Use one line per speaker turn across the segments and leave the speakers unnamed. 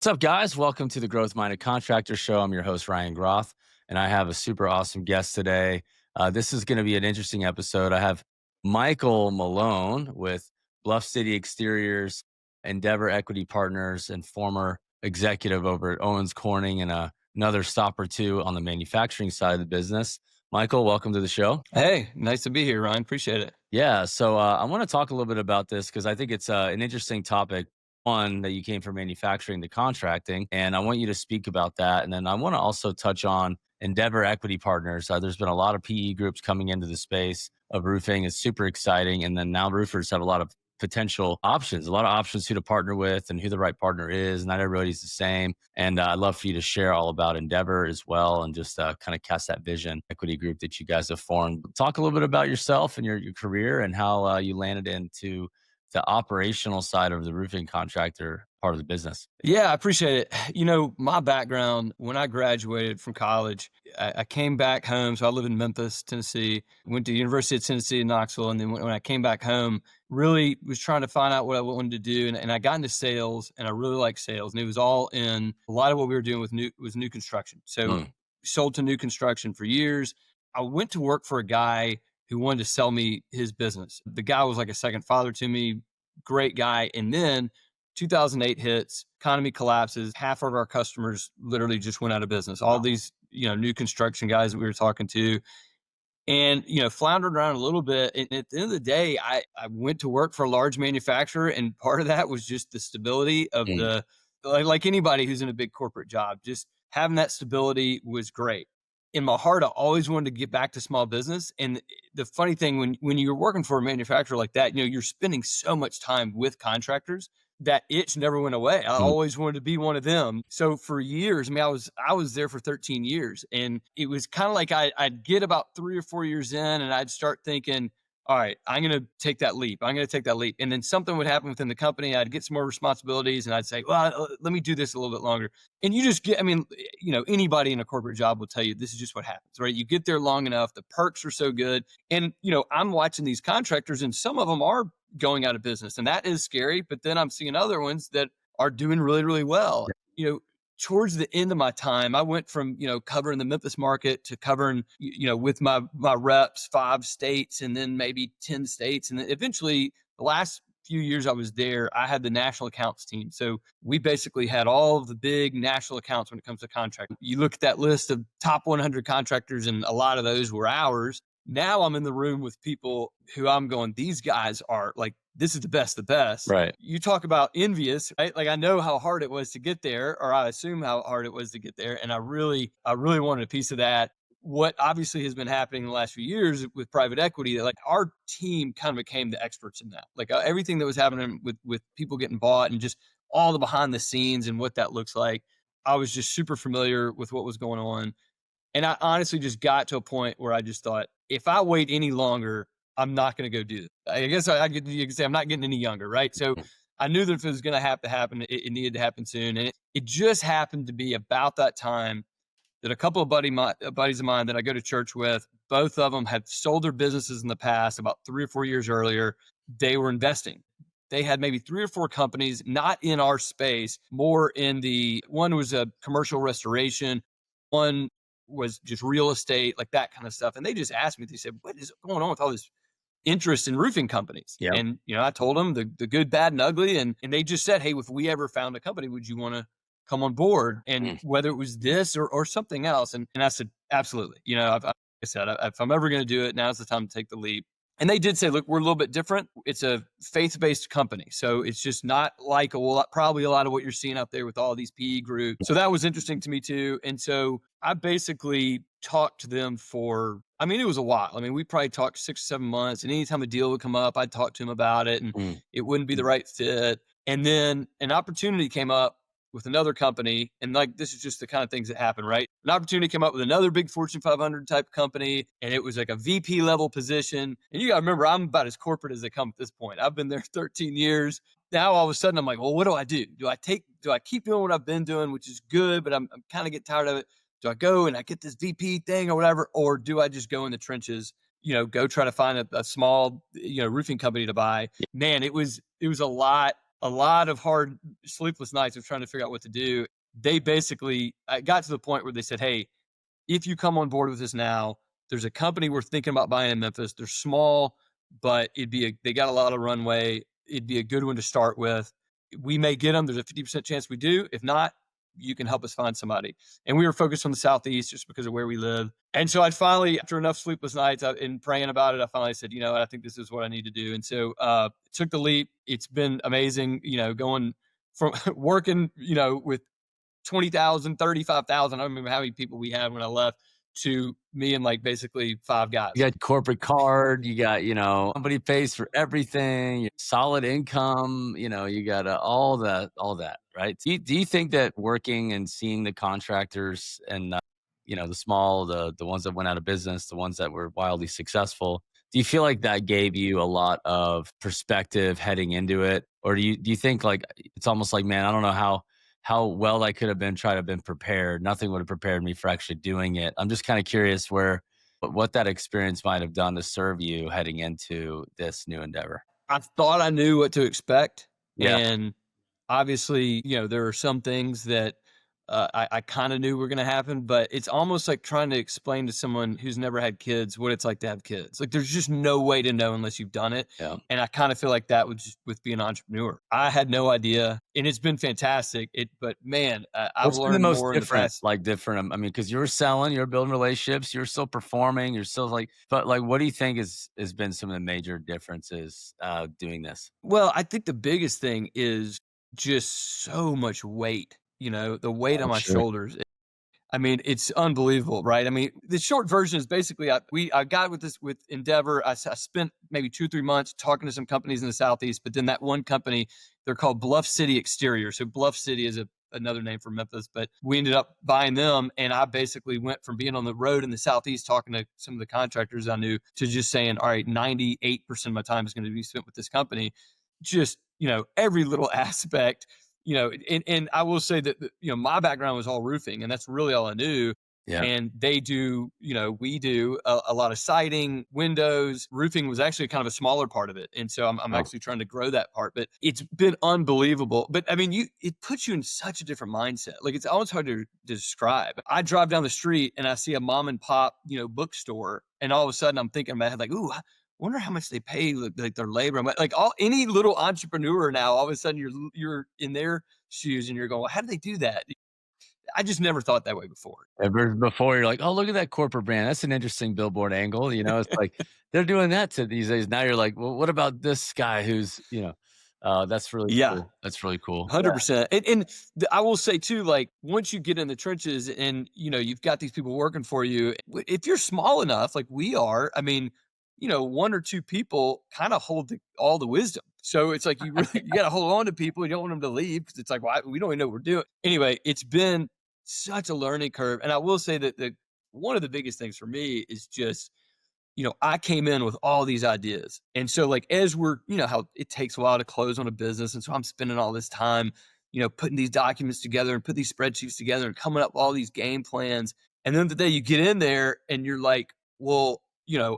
What's up, guys? Welcome to the Growth Minded Contractor Show. I'm your host, Ryan Groth, and I have a super awesome guest today. This is going to be an interesting episode. I have Michael Malone with Bluff City Exteriors, Endeavor Equity Partners, and former executive over at Owens Corning, and another stop or two on the manufacturing side of the business. Michael, welcome to the show.
Hey, nice to be here, Ryan. Appreciate it.
Yeah, so I want to talk a little bit about this because I think it's an interesting topic. One, that you came from manufacturing to contracting, and I want you to speak about that. And then I want to also touch on Endeavor Equity Partners. There's been a lot of PE groups coming into the space of roofing. It's super exciting. And then now roofers have a lot of potential options, a lot of options who to partner with and who the right partner is. Not everybody's the same. And I'd love for you to share all about Endeavor as well and just kind of cast that vision equity group that you guys have formed. Talk a little bit about yourself and your career and how you landed into the operational side of the roofing contractor part of the business.
Yeah, I appreciate it. My background, when I graduated from college, I came back home. So I live in Memphis, Tennessee, went to the University of Tennessee in Knoxville. And then when I came back home, really was trying to find out what I wanted to do. And I got into sales and I really like sales. And it was all in a lot of what we were doing was new construction. So sold to new construction for years. I went to work for a guy who wanted to sell me his business. The guy was like a second father to me, great guy. And then 2008 hits, economy collapses. Half of our customers literally just went out of business. All these, new construction guys that we were talking to, and floundered around a little bit. And at the end of the day, I went to work for a large manufacturer, and part of that was just the stability of
Mm.
like anybody who's in a big corporate job, just having that stability was great. In my heart, I always wanted to get back to small business. And the funny thing, when you're working for a manufacturer like that, you're spending so much time with contractors. That itch never went away. I
Mm.
always wanted to be one of them. So for years, I mean, I was there for 13 years, and it was kind of like I'd get about 3 or 4 years in, and I'd start thinking, all right, I'm going to take that leap. I'm going to take that leap. And then something would happen within the company. I'd get some more responsibilities, and I'd say, well, let me do this a little bit longer. And you just get, I mean, anybody in a corporate job will tell you this is just what happens, right? You get there long enough, the perks are so good. And, I'm watching these contractors, and some of them are going out of business, and that is scary. But then I'm seeing other ones that are doing really, really well. Towards the end of my time, I went from, covering the Memphis market to covering, with my reps, 5 states and then maybe 10 states. And then eventually the last few years I was there, I had the national accounts team. So we basically had all of the big national accounts when it comes to contract. You look at that list of top 100 contractors, and a lot of those were ours. Now I'm in the room with people who I'm going, these guys are like, this is the best, the best.
Right.
You talk about envious, right? Like I know how hard it was to get there, or I assume how hard it was to get there. And I really wanted a piece of that. What obviously has been happening in the last few years with private equity, that like our team kind of became the experts in that. Like everything that was happening with people getting bought and just all the behind the scenes and what that looks like. I was just super familiar with what was going on. And I honestly just got to a point where I just thought, if I wait any longer, I'm not going to go do it. I guess you could say I'm not getting any younger, right? So I knew that if it was going to have to happen, it needed to happen soon. And it just happened to be about that time that a couple of buddies of mine that I go to church with, both of them had sold their businesses in the past about 3 or 4 years earlier. They were investing. They had maybe 3 or 4 companies, not in our space, more in one was a commercial restoration, one was just real estate, like that kind of stuff. And they just asked me, they said, what is going on with all this interest in roofing companies?
Yeah.
And, I told them the good, bad, and ugly. And they just said, hey, if we ever found a company, would you want to come on board? And whether it was this or something else. And I said, absolutely. Like I said, if I'm ever going to do it, now's the time to take the leap. And they did say, look, we're a little bit different. It's a faith-based company. So it's just not like probably a lot of what you're seeing out there with all these PE groups. So that was interesting to me too. And so I basically talked to them it was a while. We probably talked 6 or 7 months. And anytime a deal would come up, I'd talk to him about it, and it wouldn't be the right fit. And then an opportunity came up with another company. And like, this is just the kind of things that happen, right? An opportunity came up with another big Fortune 500 type company. And it was like a VP level position. And you got to remember, I'm about as corporate as they come at this point. I've been there 13 years. Now, all of a sudden, I'm like, well, what do I do? Do I keep doing what I've been doing, which is good, but I'm kind of getting tired of it. Do I go and I get this VP thing or whatever? Or do I just go in the trenches, go try to find a small, roofing company to buy? Man, it was a lot a lot of hard, sleepless nights of trying to figure out what to do. They basically, I got to the point where they said, "Hey, if you come on board with us now, there's a company we're thinking about buying in Memphis. They're small, but they got a lot of runway. It'd be a good one to start with. We may get them. There's a 50% chance we do. If not, you can help us find somebody." And we were focused on the Southeast just because of where we live. And so I finally, after enough sleepless nights and praying about it, I finally said, you know what, I think this is what I need to do. And so took the leap. It's been amazing, going from working, with 20,000, 35,000. I don't remember how many people we had when I left, to me and like basically five
You
guys.
got corporate card, you got, somebody pays for everything, solid income, you got all that, right? Do you think that working and seeing the contractors and, the ones that went out of business, the ones that were wildly successful, do you feel like that gave you a lot of perspective heading into it? Or do you think like it's almost like, man, I don't know how well I could have tried to have been prepared. Nothing would have prepared me for actually doing it. I'm just kind of curious what that experience might have done to serve you heading into this new endeavor.
I thought I knew what to expect.
Yeah,
And obviously, there are some things that I kind of knew were going to happen, but it's almost like trying to explain to someone who's never had kids what it's like to have kids. Like, there's just no way to know unless you've done it.
yeah.
And I kind of feel like that with being an entrepreneur. I had no idea, and it's been fantastic. But man, I've
What's been the
learned
most
more in the
different?
past.
Like different. I mean, because you're selling, you're building relationships, you're still performing, you're still like. But like, what do you think has been some of the major differences doing this?
Well, I think the biggest thing is just so much weight. The weight on
I'm
my
sure.
shoulders. I mean, it's unbelievable, right? I mean, the short version is basically I got with Endeavor. I spent maybe 2 3 months talking to some companies in the Southeast, but then that one company, they're called Bluff City Exterior. So Bluff City is another name for Memphis, but we ended up buying them, and I basically went from being on the road in the Southeast talking to some of the contractors I knew to just saying, all right, 98% of my time is going to be spent with this company. Just every little aspect, and I will say that, my background was all roofing, and that's really all I knew.
Yeah.
And they do, we do a lot of siding, windows. Roofing was actually kind of a smaller part of it. And so I'm
Oh,
actually trying to grow that part, but it's been unbelievable. But I mean, it puts you in such a different mindset. Like, it's almost hard to describe. I drive down the street and I see a mom and pop, bookstore. And all of a sudden I'm thinking in my head, like, ooh, I wonder how much they pay, like their labor. Like, any little entrepreneur now, all of a sudden you're in their shoes and you're going, well, how do they do that? I just never thought that way before.
ever before you're like, oh, look at that corporate brand. That's an interesting billboard angle. It's like they're doing that to these days. Now you're like, well, what about this guy who's, that's really
Yeah,
cool. That's really cool. Yeah.
100%. And I will say too, like, once you get in the trenches and you've got these people working for you, if you're small enough, like we are, I mean, one or two people kind of hold all the wisdom. So it's like you got to hold on to people. You don't want them to leave because it's like, well, we don't even know what we're doing. Anyway, it's been such a learning curve, and I will say that the one of the biggest things for me is just, I came in with all these ideas. And so, like, as we're, how it takes a while to close on a business. And so I'm spending all this time, putting these documents together and put these spreadsheets together and coming up with all these game plans. And then the day you get in there and you're like, well,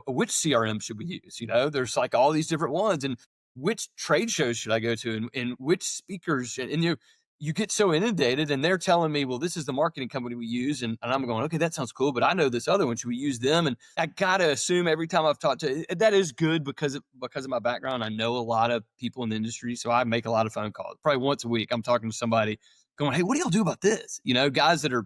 which CRM should we use? There's like all these different ones. And which trade shows should I go to? And which speakers? And you get so inundated, and they're telling me, well, this is the marketing company we use. And I'm going, okay, that sounds cool, but I know this other one. Should we use them? And I got to assume every time I've talked to, that is good because of my background. I know a lot of people in the industry. So I make a lot of phone calls. Probably once a week, I'm talking to somebody going, hey, what do y'all do about this? Guys that are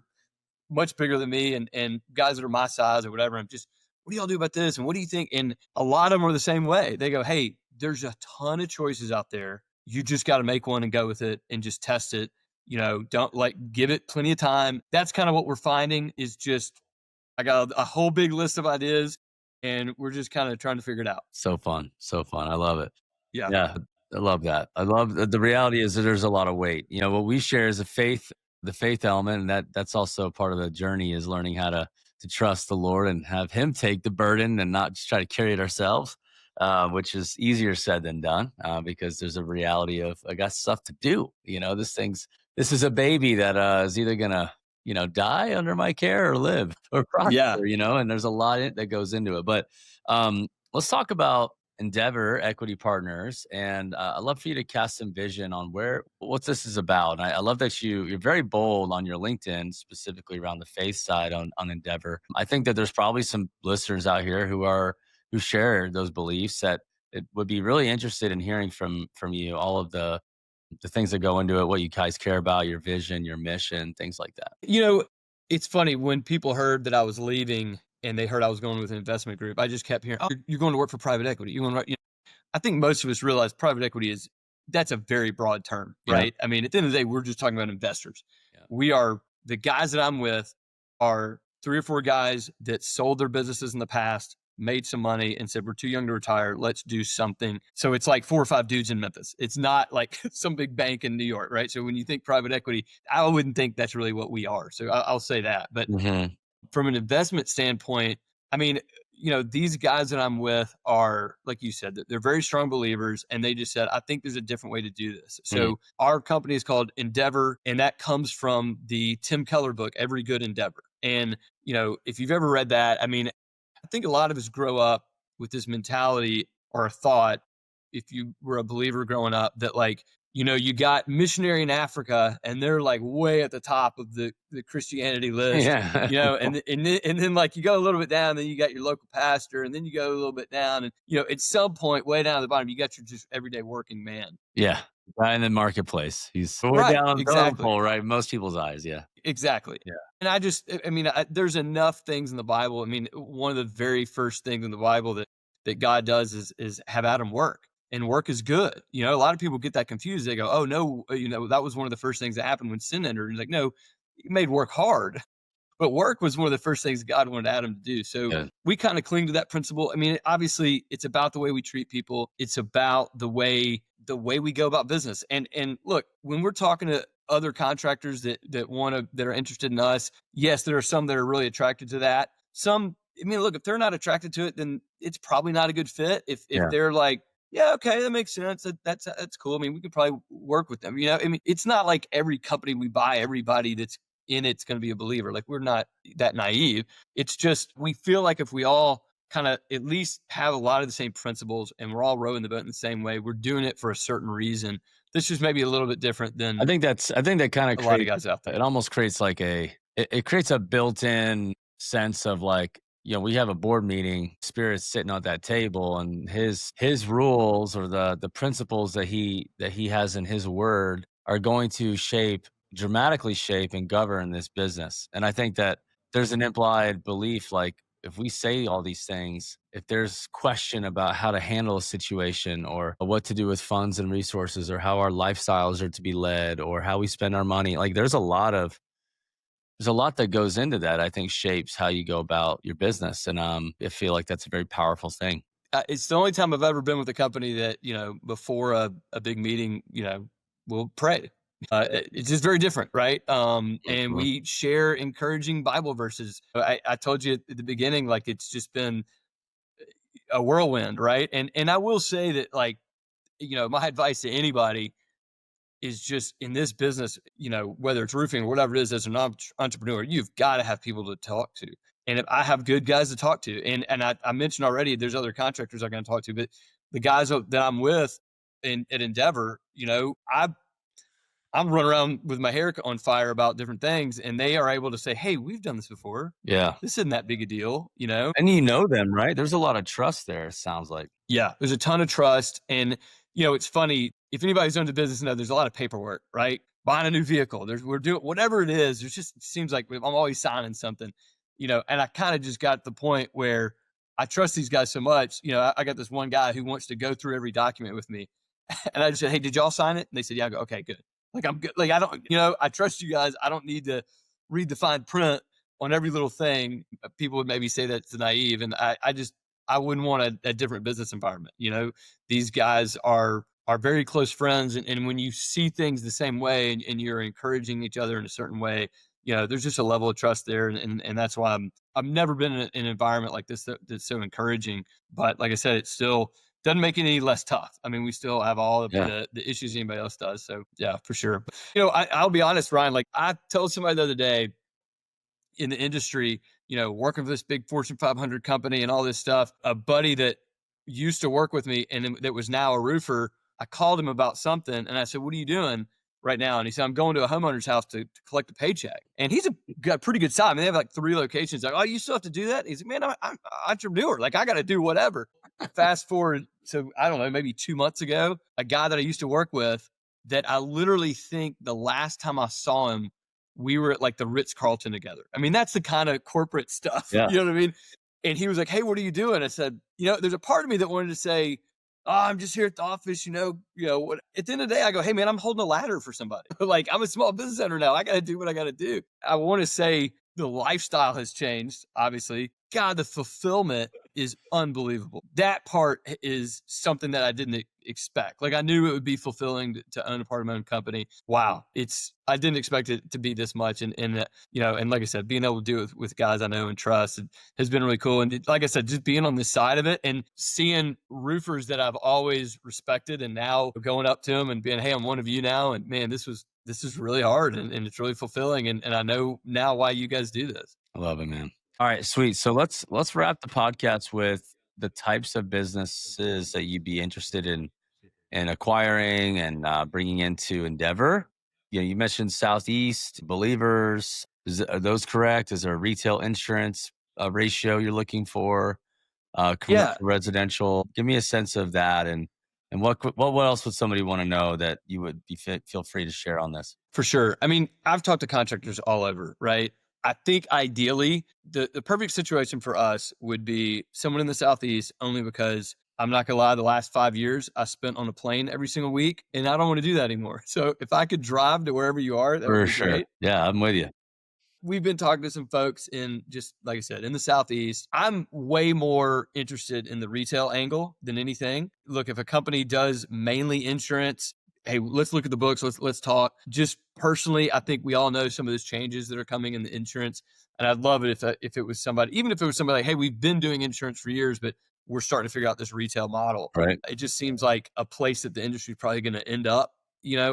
much bigger than me, and guys that are my size or whatever. I'm just, what do y'all do about this? And what do you think? And a lot of them are the same way. They go, hey, there's a ton of choices out there. You just got to make one and go with it and just test it. Don't, like, give it plenty of time. That's kind of what we're finding is just, I got a whole big list of ideas and we're just kind of trying to figure it out.
So fun. So fun. I love it.
Yeah.
Yeah, I love that. I love the reality is that there's a lot of weight. What we share is the faith element, and that's also part of the journey is learning how to trust the Lord and have Him take the burden and not just try to carry it ourselves, which is easier said than done because there's a reality of I got stuff to do. This is a baby that is either gonna die under my care or live or
Yeah.
prosper. And there's a lot that goes into it. But let's talk about Endeavor Equity Partners, and I'd love for you to cast some vision on what this is about. And I love that you're very bold on your LinkedIn, specifically around the faith side on Endeavor. I think that there's probably some listeners out here who share those beliefs that it would be really interested in hearing from you all of the things that go into it, what you guys care about, your vision, your mission, things like that.
You know, it's funny when people heard that I was leaving and they heard I was going with an investment group. I just kept hearing, "Oh, you're going to work for private equity. You want to?" I think most of us realize private equity is that's a very broad term,
Yeah.
right? I mean, at the end of the day, we're just talking about investors.
Yeah.
We are the guys that I'm with are three or four guys that sold their businesses in the past, made some money, and said, "We're too young to retire. Let's do something." So it's like four or five dudes in Memphis. It's not like some big bank in New York, right? So when you think private equity, I wouldn't think that's really what we are. So I'll say that. But
Hmm.
from an investment standpoint, I mean, these guys that I'm with are, like you said, they're very strong believers. And they just said, I think there's a different way to do this.
Hmm.
So our company is called Endeavor, and that comes from the Tim Keller book, Every Good Endeavor. And, if you've ever read that, I mean, I think a lot of us grow up with this mentality or a thought, if you were a believer growing up, that like, you got missionary in Africa and they're like way at the top of the Christianity list,
Yeah.
and then like you go a little bit down, then you got your local pastor, and then you go a little bit down, and at some point way down at the bottom, you got your just everyday working man.
Yeah. Guy in the marketplace. He's way
Right,
down on the totem
exactly.
pole, right? Most people's eyes. Yeah.
Exactly.
Yeah.
And I mean, there's enough things in the Bible. I mean, one of the very first things in the Bible that God does is have Adam work, and work is good. A lot of people get that confused. They go, "Oh no, that was one of the first things that happened when sin entered." And like, no, he made work hard, but work was one of the first things God wanted Adam to do. So
Yeah.
we kind of cling to that principle. I mean, obviously, it's about the way we treat people. It's about the way we go about business. And look, when we're talking to other contractors that are interested in us, yes, there are some that are really attracted to that. Some, I mean, look, if they're not attracted to it, then it's probably not a good fit. If
Yeah.
they're like, yeah, okay, that makes sense. That's cool. I mean, we could probably work with them. I mean, it's not like every company we buy, everybody that's in it's going to be a believer. Like, we're not that naive. It's just we feel like if we all kind of at least have a lot of the same principles and we're all rowing the boat in the same way, we're doing it for a certain reason. This is maybe a little bit different than
I think that kind of
a lot of
creates
guys out there.
it almost creates like it creates a built-in sense of like, we have a board meeting, Spirit's sitting at that table, and his rules or the principles that he has in his word are going to dramatically shape and govern this business. And I think that there's an implied belief like if we say all these things, if there's question about how to handle a situation or what to do with funds and resources or how our lifestyles are to be led or how we spend our money, like there's a lot that goes into that. I think shapes how you go about your business, and I feel like that's a very powerful thing.
It's the only time I've ever been with a company that, before a big meeting, we'll pray. It's just very different, right? And
Mhm.
we share encouraging Bible verses. I told you at the beginning, like it's just been a whirlwind, right? And I will say that, like, my advice to anybody is just in this business, whether it's roofing or whatever it is, as an entrepreneur, you've got to have people to talk to. And if I have good guys to talk to, and I mentioned already, there's other contractors I'm going to talk to, but the guys that I'm with at Endeavor, I'm running around with my hair on fire about different things, and they are able to say, "Hey, we've done this before.
Yeah.
This isn't that big a deal."
And you know them, right? There's a lot of trust there, it sounds like.
Yeah, there's a ton of trust, and it's funny if anybody's owned a business, there's a lot of paperwork, right? Buying a new vehicle, we're doing whatever it is. It seems like I'm always signing something, and I kind of just got to the point where I trust these guys so much. I got this one guy who wants to go through every document with me, and I just said, "Hey, did y'all sign it?" And they said, "Yeah." I go, "Okay, good." Like, I'm good. Like, I don't, I trust you guys. I don't need to read the fine print on every little thing. People would maybe say that's naive, and I wouldn't want a different business environment. These guys are very close friends, and when you see things the same way, and you're encouraging each other in a certain way, there's just a level of trust there, and that's why I've never been in an environment like this that's so encouraging. But like I said, it still doesn't make it any less tough. I mean, we still have all of
Yeah.
the issues anybody else does. So yeah, for sure. But, I'll be honest, Ryan. Like, I told somebody the other day in the industry, working for this big Fortune 500 company and all this stuff, a buddy that, used to work with me and that was now a roofer. I called him about something and I said, "What are you doing right now?" And he said, "I'm going to a homeowner's house to collect a paycheck." And he's got a pretty good side. I mean, they have like 3 locations. Like, "Oh, you still have to do that?" He's like, "Man, I'm an entrepreneur. Like, I got to do whatever." Fast forward, so I don't know, maybe 2 months ago, a guy that I used to work with that I literally think the last time I saw him, we were at like the Ritz Carlton together. I mean, that's the kind of corporate stuff.
Yeah.
You know what I mean? And he was like, "Hey, what are you doing?" I said, there's a part of me that wanted to say, "Oh, I'm just here at the office, what." At the end of the day, I go, "Hey man, I'm holding a ladder for somebody." Like, I'm a small business owner now. I got to do what I got to do. I want to say the lifestyle has changed, obviously. God, the fulfillment is unbelievable. That part is something that I didn't expect. Like, I knew it would be fulfilling to own a part of my own company. Wow. I didn't expect it to be this much. And like I said, being able to do it with guys I know and trust has been really cool. And like I said, just being on this side of it and seeing roofers that I've always respected and now going up to them and being, "Hey, I'm one of you now." And man, this is really hard and it's really fulfilling. And I know now why you guys do this.
I love it, man. All right, sweet. So let's wrap the podcast with the types of businesses that you'd be interested in acquiring and bringing into Endeavor. You mentioned Southeast Believers. Are those correct? Is there a retail insurance ratio you're looking for? Commercial,
Yeah.
residential. Give me a sense of that, and what else would somebody want to know that you would feel free to share on this?
For sure. I mean, I've talked to contractors all over, right? I think ideally, the perfect situation for us would be someone in the Southeast, only because I'm not gonna lie, the last 5 years I spent on a plane every single week, and I don't want to do that anymore. So if I could drive to wherever you are, that would
For
be
sure.
great.
Yeah, I'm with you.
We've been talking to some folks in, just like I said, in the Southeast. I'm way more interested in the retail angle than anything. Look, if a company does mainly insurance, hey, let's look at the books. Let's talk. Just personally, I think we all know some of those changes that are coming in the insurance, and I'd love it if it was somebody, even if it was somebody like, "Hey, we've been doing insurance for years, but we're starting to figure out this retail model."
Right.
It just seems like a place that the industry is probably going to end up,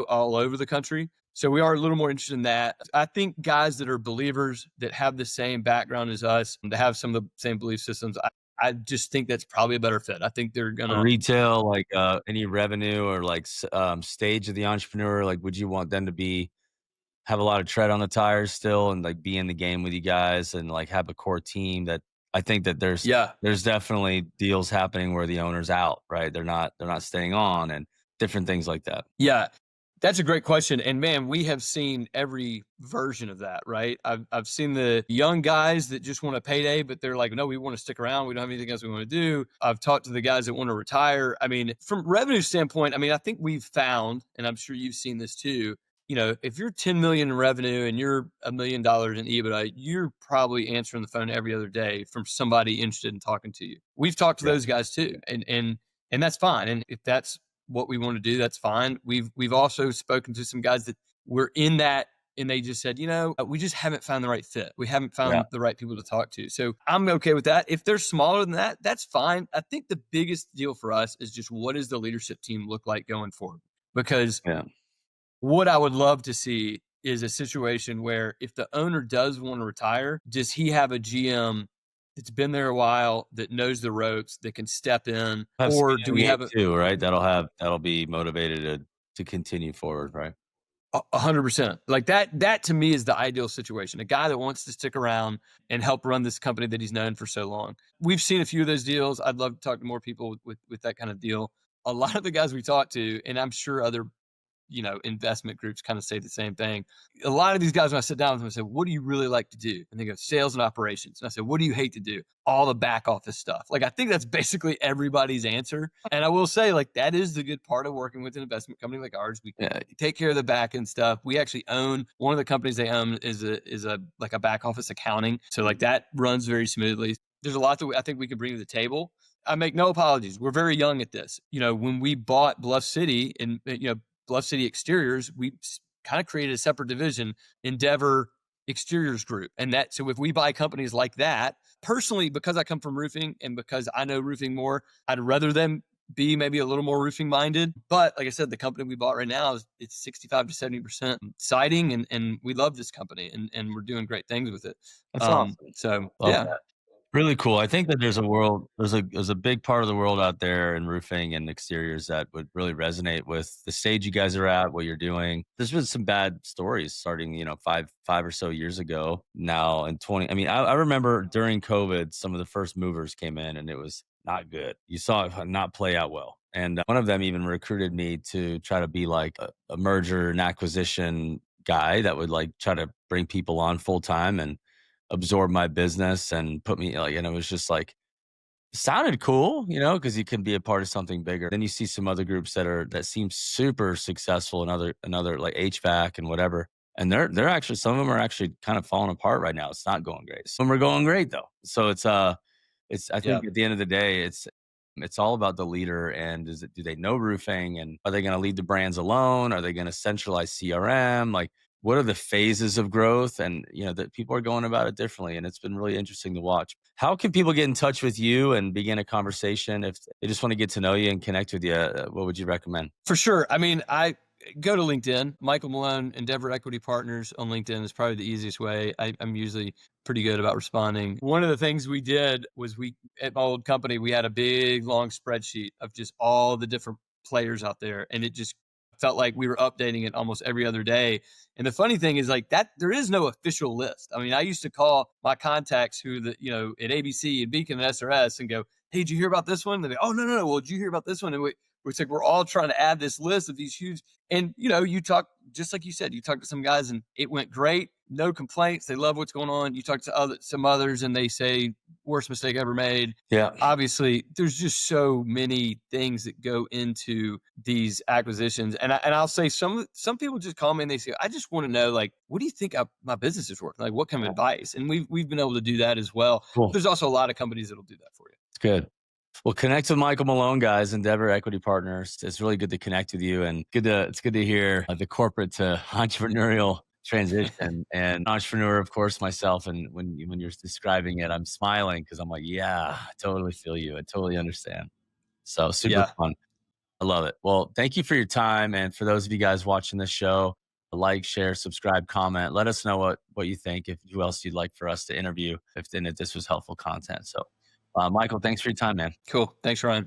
all over the country. So we are a little more interested in that. I think guys that are believers that have the same background as us, that have some of the same belief systems, I just think that's probably a better fit. I think they're
A
gonna.
retail, like any revenue or like stage of the entrepreneur, like would you want them to have a lot of tread on the tires still and like be in the game with you guys and like have a core team that I think that
Yeah,
there's definitely deals happening where the owner's out, right? They're not staying on and different things like that.
yeah. That's a great question. And man, we have seen every version of that, right? I've seen the young guys that just want a payday, but they're like, "No, we want to stick around. We don't have anything else we want to do." I've talked to the guys that want to retire. I mean, from revenue standpoint, I mean, I think we've found, and I'm sure you've seen this too, if you're 10 million in revenue and you're $1 million in EBITDA, you're probably answering the phone every other day from somebody interested in talking to you. We've talked to
Yeah.
those guys too. And that's fine. And if that's what we want to do, that's fine. We've also spoken to some guys that were in that and they just said, we just haven't found the right fit. We haven't
Yeah.
found the right people to talk to. So I'm okay with that. If they're smaller than that, that's fine. I think the biggest deal for us is just, what does the leadership team look like going forward? Because
Yeah.
what I would love to see is a situation where if the owner does want to retire, does he have a GM that's been there a while, that knows the ropes, that can step in?
Have skin
Or do
in the
we
game
have a
too, right? That'll be motivated to continue forward, right?
100%. Like that to me is the ideal situation. A guy that wants to stick around and help run this company that he's known for so long. We've seen a few of those deals. I'd love to talk to more people with that kind of deal. A lot of the guys we talk to, and I'm sure other investment groups kind of say the same thing. A lot of these guys, when I sit down with them, I say, "What do you really like to do?" And they go, "Sales and operations." And I said, "What do you hate to do?" "All the back office stuff." Like, I think that's basically everybody's answer. And I will say, like, that is the good part of working with an investment company like ours. We
Yeah.
take care of the back end stuff. We actually own one of the companies they own is a like a back office accounting. So like that runs very smoothly. There's a lot that I think we can bring to the table. I make no apologies. We're very young at this. When we bought Bluff City and Bluff City Exteriors, we kind of created a separate division, Endeavor Exteriors Group. And so if we buy companies like that, personally, because I come from roofing and because I know roofing more, I'd rather them be maybe a little more roofing minded. But like I said, the company we bought right now it's 65 to 70% siding, and we love this company and we're doing great things with it.
That's awesome.
So
Love
yeah.
that. Really cool. I think that there's a big part of the world out there in roofing and exteriors that would really resonate with the stage you guys are at, what you're doing. There's been some bad stories starting, five or so years ago now in 20. I mean, I remember during COVID, some of the first movers came in and it was not good. You saw it not play out well. And one of them even recruited me to try to be like a merger and acquisition guy that would like try to bring people on full time and absorb my business and put me like, and it was just like sounded cool, because you can be a part of something bigger. Then you see some other groups that seem super successful in another like HVAC and whatever. And they're actually, some of them are actually kind of falling apart right now. It's not going great. Some are going great though. So it's I
Yeah.
think at the end of the day, it's all about the leader and do they know roofing, and are they going to leave the brands alone? Are they going to centralize CRM? Like, what are the phases of growth? And that people are going about it differently, and it's been really interesting to watch. How can people get in touch with you and begin a conversation if they just want to get to know you and connect with you? What would you recommend?
For sure. I mean, I go to LinkedIn, Michael Malone, Endeavor Equity Partners on LinkedIn is probably the easiest way. I'm usually pretty good about responding. One of the things we did was at my old company, we had a big long spreadsheet of just all the different players out there. And it just felt like we were updating it almost every other day. And the funny thing is like that, there is no official list. I mean, I used to call my contacts at ABC and Beacon and SRS and go, hey, did you hear about this one? And they go, oh, no, no, no. Well, did you hear about this one? And it's like we're all trying to add this list of these huge, and you talk, just like you said, you talk to some guys and it went great, no complaints, they love what's going on. You talk to some others and they say worst mistake ever made.
Yeah.
Obviously there's just so many things that go into these acquisitions, and I'll say some people just call me and they say, I just want to know, like, what do you think my business is worth, like what kind of advice, and we've been able to do that as well.
Cool.
There's also a lot of companies that'll do that for you.
It's good. Well, connect with Michael Malone, guys, Endeavor Equity Partners. It's really good to connect with you, and it's good to hear the corporate to entrepreneurial transition. And entrepreneur, of course, myself. And when you're describing it, I'm smiling because I'm like, yeah, I totally feel you. I totally understand. So super
Yeah.
fun. I love it. Well, thank you for your time, and for those of you guys watching this show, like, share, subscribe, comment. Let us know what you think. If who else you'd like for us to interview, if this was helpful content. So, Michael, thanks for your time, man.
Cool. Thanks, Ryan.